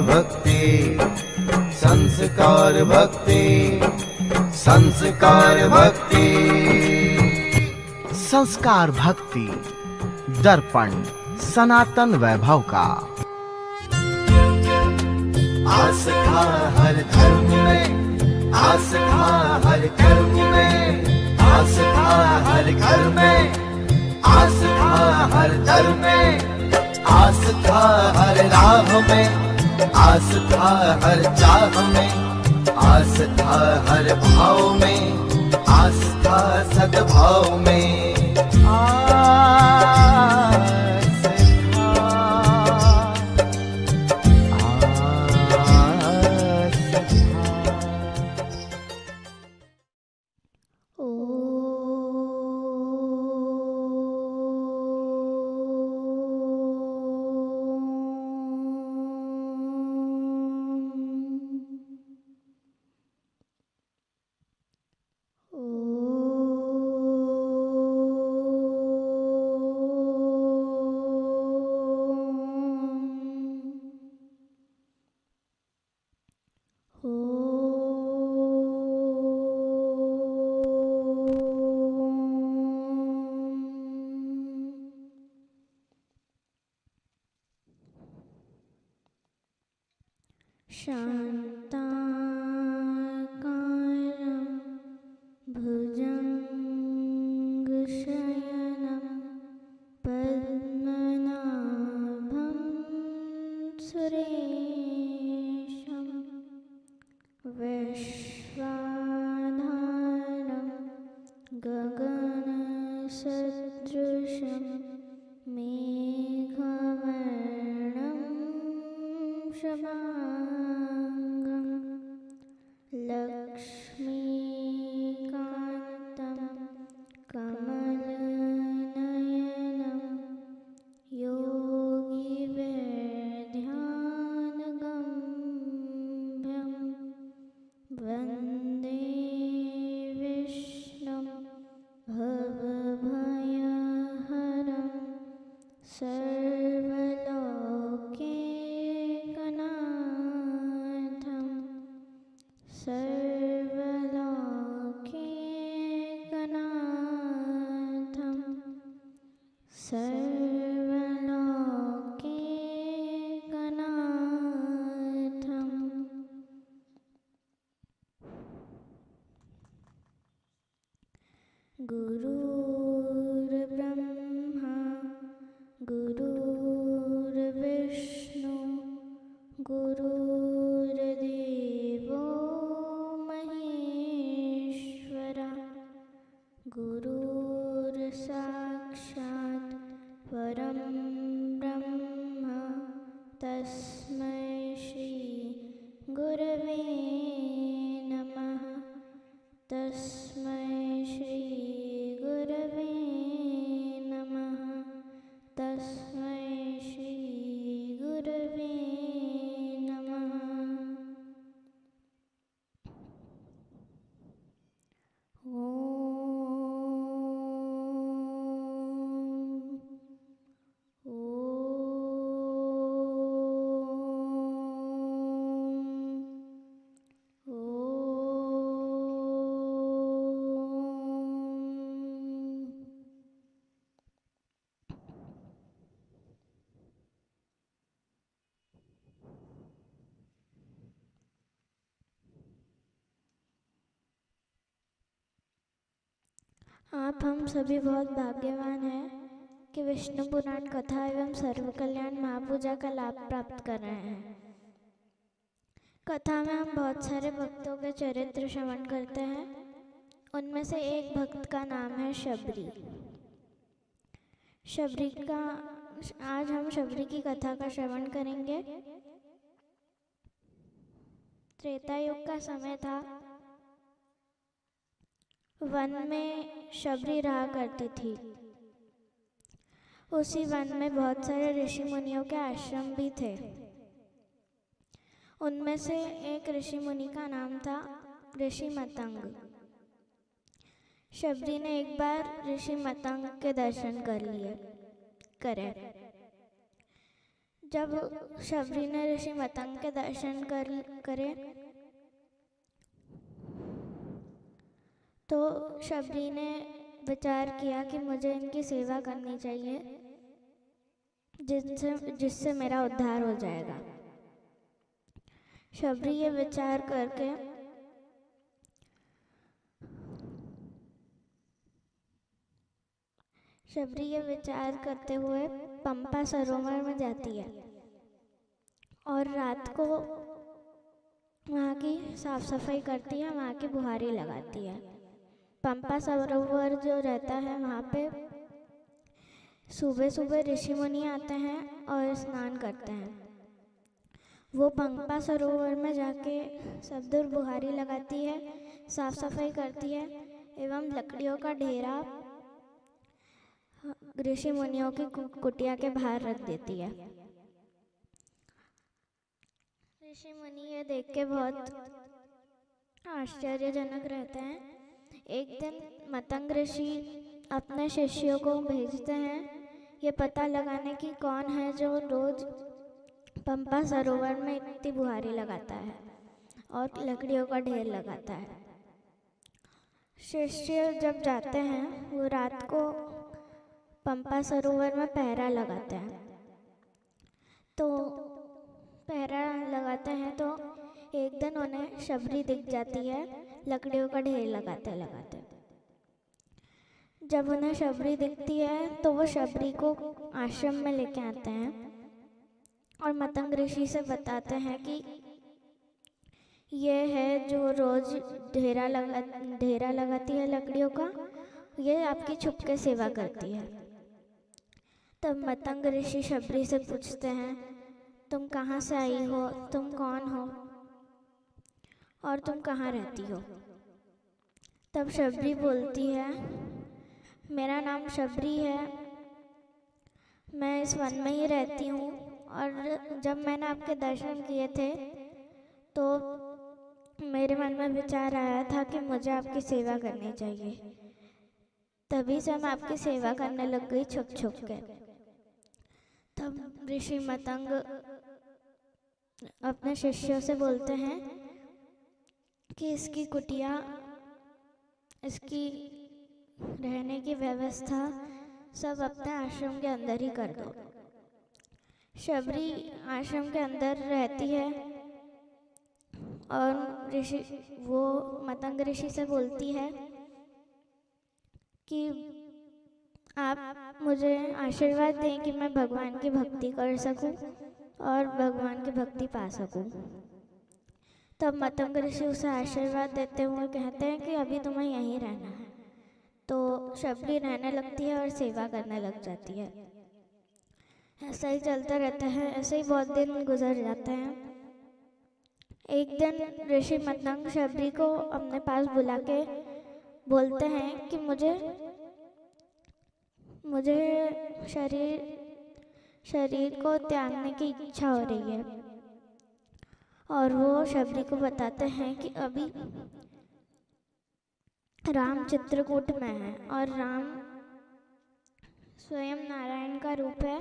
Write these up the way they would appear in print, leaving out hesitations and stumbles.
भक्ति, संस्कार भक्ति, संस्कार भक्ति। संस्कार भक्ति दर्पण सनातन वैभव का। आस्था हर धर्म में, आस्था हर कर्म में, आस्था हर घर में, आस्था हर दर में, आस्था हर राह में, आस्था हर चाह में, आस्था हर भाव में, आस्था सद्भाव में। शान्ताकारं भुजङ्गशयनं पद्मनाभं सुरेशं विश्वाधारं गगनसदृशं मेघवर्णं शुभाङ्गं लक्ष्मीकान्तं कमलनयनं योगिवेध्यानगम्यं वन्दे विष्णुं भवभयहरं सर्वलोकैकनाथं सर्वलोकैकनाथं सर्वलोकैकनाथं। गुरुर्ब्रह्मा गुरुर्विष्णु गुरुर्देवो महेश्वरा गुरुर्साक्षात् परं ब्रह्म तस्मै श्री गुरवे नमः तस्मै श्री गुरवे नमः तस्मै श्री गुरवे नमः। आप हम सभी बहुत भाग्यवान हैं कि विष्णु पुराण कथा एवं सर्व कल्याण महापूजा का लाभ प्राप्त कर रहे हैं। कथा में हम बहुत सारे भक्तों के चरित्र श्रवण करते हैं। उनमें से एक भक्त का नाम है शबरी। आज हम शबरी की कथा का श्रवण करेंगे। त्रेता युग का समय था। वन में शबरी रहा करती थी। उसी वन में बहुत सारे ऋषि मुनियों के आश्रम भी थे। उनमें से एक ऋषि मुनि का नाम था ऋषि मतंग। शबरी ने एक बार ऋषि मतंग के दर्शन कर लिए। जब शबरी ने ऋषि मतंग के दर्शन करे तो शबरी ने विचार किया कि मुझे इनकी सेवा करनी चाहिए जिससे मेरा उद्धार हो जाएगा। शबरी ये विचार करके शबरी ये विचार करते हुए पंपा सरोवर में जाती है और रात को वहाँ की साफ सफाई करती है, वहाँ की बुहारी लगाती है। पंपा सरोवर जो रहता है वहाँ पे सुबह सुबह ऋषि मुनि आते हैं और स्नान करते हैं। वो पंपा सरोवर में जाके सब दूर बुहारी लगाती है, साफ सफाई करती है एवं लकड़ियों का ढेरा ऋषि मुनियों की कुटिया के बाहर रख देती है। ऋषि मुनि ये देख के बहुत आश्चर्यजनक रहते हैं। एक दिन मतंग ऋषि अपने शिष्यों को भेजते हैं ये पता लगाने की कौन है जो रोज पंपा सरोवर में इतनी बुहारी लगाता है और लकड़ियों का ढेर लगाता है। शिष्य जब जाते हैं वो रात को पंपा सरोवर में पहरा लगाते हैं। तो पहरा लगाते हैं तो एक दिन उन्हें शबरी दिख जाती है लकड़ियों का ढेर लगाते लगाते। जब उन्हें शबरी दिखती है तो वो शबरी को आश्रम में लेके आते हैं और मतंग ऋषि से बताते हैं कि ये है जो रोज ढेरा लगाती है लकड़ियों का, ये आपकी छुपके सेवा करती है। तब मतंग ऋषि शबरी से पूछते हैं तुम कहाँ से आई हो, तुम कौन हो और तुम कहाँ रहती हो। तब शबरी बोलती है मेरा नाम शबरी है, मैं इस वन में ही रहती हूँ और जब मैंने आपके दर्शन किए थे तो मेरे मन में विचार आया था कि मुझे आपकी सेवा करनी चाहिए, तभी से मैं आपकी सेवा करने लग गई छुप छुप के। तब ऋषि मतंग अपने शिष्यों से बोलते हैं कि इसकी कुटिया, इसकी रहने की व्यवस्था सब अपने आश्रम के अंदर ही कर दो। शबरी आश्रम के अंदर रहती है और वो मतंग ऋषि से बोलती है कि आप मुझे आशीर्वाद दें कि मैं भगवान की भक्ति कर सकूं और भगवान की भक्ति पा सकूं। तब मतंग ऋषि उसे आशीर्वाद देते हुए कहते हैं कि अभी तुम्हें यहीं रहना है। तो शबरी रहने लगती है और सेवा करने लग जाती है। ऐसा ही चलता रहता है, ऐसे ही बहुत दिन गुजर जाते हैं। एक दिन ऋषि मतंग शबरी को अपने पास बुला के बोलते हैं कि मुझे शरीर को त्यागने की इच्छा हो रही है। और वो शबरी को बताते हैं कि अभी राम चित्रकूट में है और राम स्वयं नारायण का रूप है।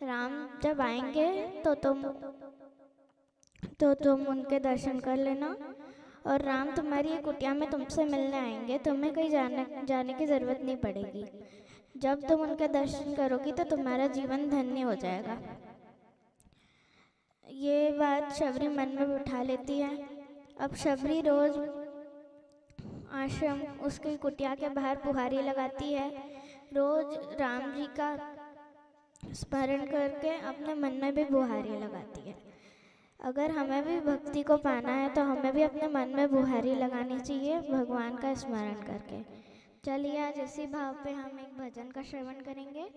राम जब आएंगे तो तुम उनके दर्शन कर लेना और राम तुम्हारी कुटिया में तुमसे मिलने आएंगे, तुम्हें कहीं जाने की ज़रूरत नहीं पड़ेगी। जब तुम उनके दर्शन करोगी तो तुम्हारा जीवन धन्य हो जाएगा। ये बात शबरी मन में उठा लेती है। अब शबरी रोज आश्रम उसकी कुटिया के बाहर बुहारी लगाती है, रोज राम जी का स्मरण करके अपने मन में भी बुहारी लगाती है। अगर हमें भी भक्ति को पाना है तो हमें भी अपने मन में बुहारी लगानी चाहिए भगवान का स्मरण करके। चलिए आज इसी भाव पे हम एक भजन का श्रवण करेंगे।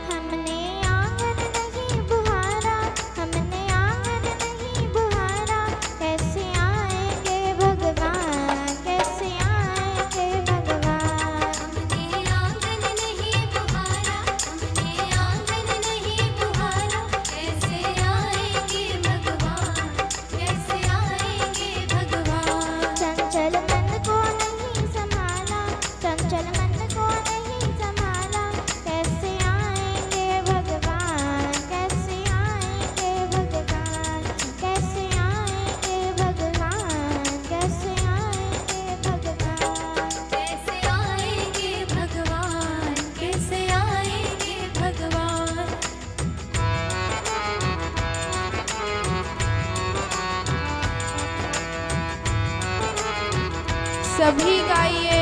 हमने सभी गाइए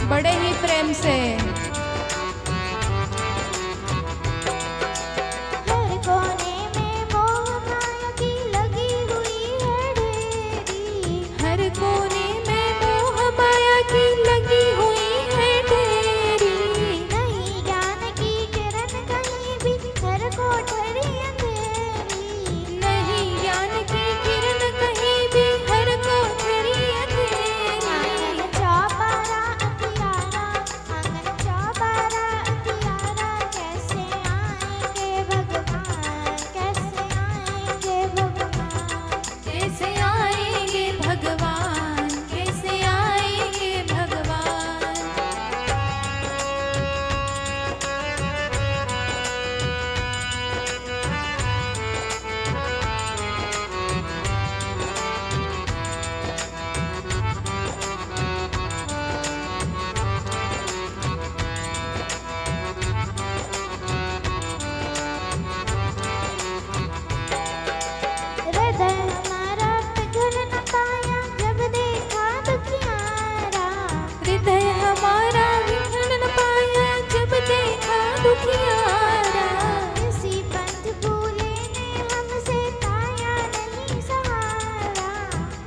बड़े ही प्रेम से। हर कोने में मोह माया की लगी हुई है ढेरी, हर कोने में मोह माया की लगी हुई है ढेरी, नहीं ज्ञान की किरण कहीं भी, हर कोठरी अंधेरी, नहीं ज्ञान की किरण कहीं भी, हर कोठरी अंधेरी। आंगन चौबारा अंधियारा, आंगन चौबारा अंधियारा, कैसे आएंगे भगवान, कैसे आएंगे भगवान। कैसे आएंगे भगवान, कैसे आएंगे भगवान। हृदय हमारा पिघल न पाया जब देखा दुखियारा, हृदय हमारा विघन न पाया जब देखा दुखियारा, किसी पंथ भूले ने हमसे पाया नहीं सहारा,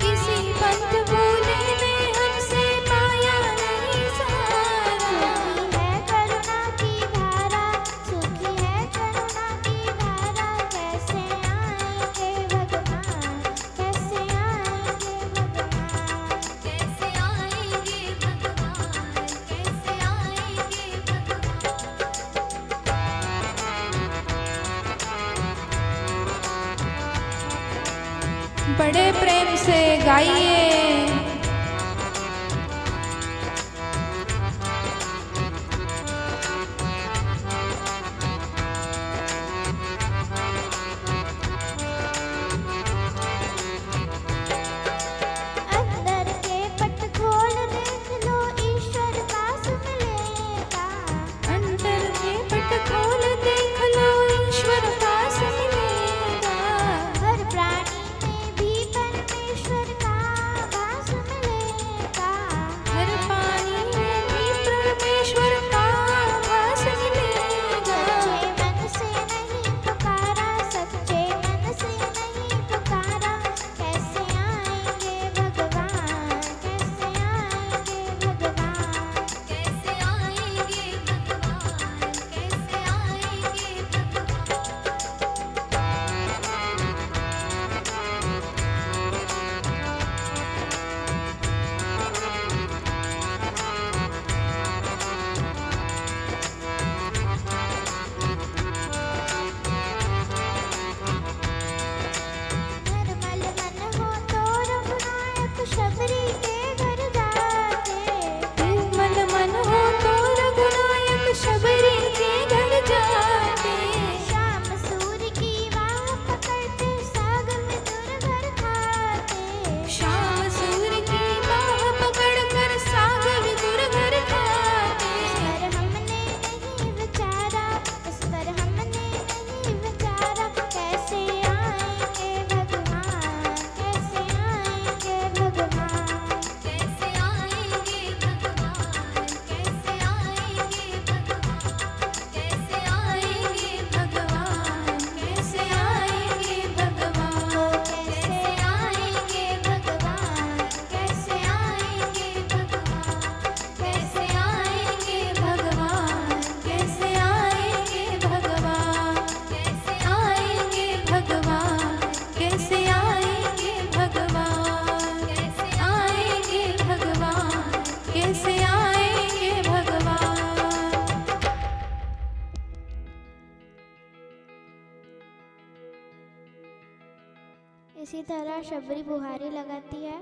किसी पंथ भूले ने हमसे पाया नहीं सहारा। सुखी है करुणा की धारा, सुखी है करुणा की धारा, कैसे आएंगे भगवान, कैसे आएंगे भगवान। कैसे आएंगे भगवान, कैसे आएंगे भगवान। बड़े प्रेम से गाइए। अंदर के पट खोल देख लो, ईश्वर पास मिलेगा, अंदर के पट खोल देख लो, ईश्वर पास मिलेगा। हर प्राणी में भी परमेश्वर का वास मिलेगा, हर पानी में भी परमेश्वर का वास मिलेगा। सच्चे मन से नहीं पुकारा, सच्चे मन से नहीं पुकारा, कैसे आएंगे भगवान, कैसे आएंगे भगवान। कैसे आएंगे भगवान, कैसे आएंगे भगवान। निर्मल मन हो तो रघुनायक शबरी के घर जाते, निर्मल मन हो तो रघुनायक शबरी के घर जाते, शाम सूर्य की वाह पकड़ते साग में दुर्गर खाते, शाम सूर्य की बाह पकड़ कर साग विदुर घर खाते। इस पर हमने नहीं विचारा, इस पर हमने नहीं विचारा, कैसे आएंगे भगवान, कैसे आएंगे भगवान। कैसे आएंगे भगवान, कैसे आएंगे भगवान। कैसे आएंगे भगवान, कैसे आएंगे भगवान। कैसे आएंगे भगवान, कैसे आएंगे भगवान। कैसे आएंगे भगवान, कैसे आएंगे भगवान। कैसे आएंगे भगवान, कैसे आएंगे भगवान। कैसे आएंगे भगवान, कैसे आएंगे भगवान। इसी तरह शबरी बुहारी लगाती है,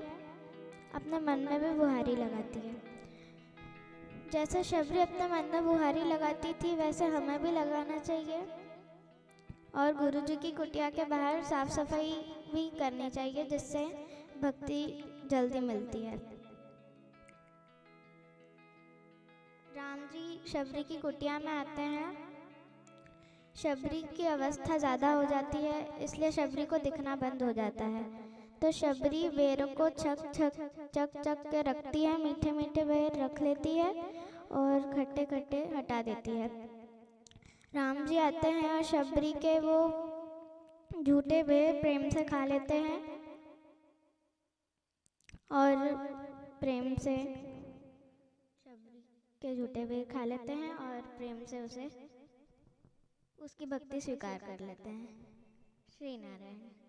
अपने मन में भी बुहारी लगाती है। जैसे शबरी अपने मन में बुहारी लगाती थी, वैसे हमें भी लगाना चाहिए। और गुरुजी की कुटिया के बाहर साफ सफाई भी करनी चाहिए, जिससे भक्ति जल्दी मिलती है। राम जी शबरी की कुटिया में आते हैं। शबरी की अवस्था ज़्यादा हो जाती है, इसलिए शबरी को दिखना बंद हो जाता है। तो शबरी बेरों को छक छक चक चक के रखती है, मीठे मीठे बेर रख लेती है और खट्टे खट्टे हटा देती है। राम जी आते हैं और शबरी के वो झूठे बेर प्रेम से खा लेते हैं और प्रेम से शबरी के झूठे बेर खा लेते हैं और प्रेम से उसे उसकी भक्ति स्वीकार कर लेते हैं। श्री नारायण।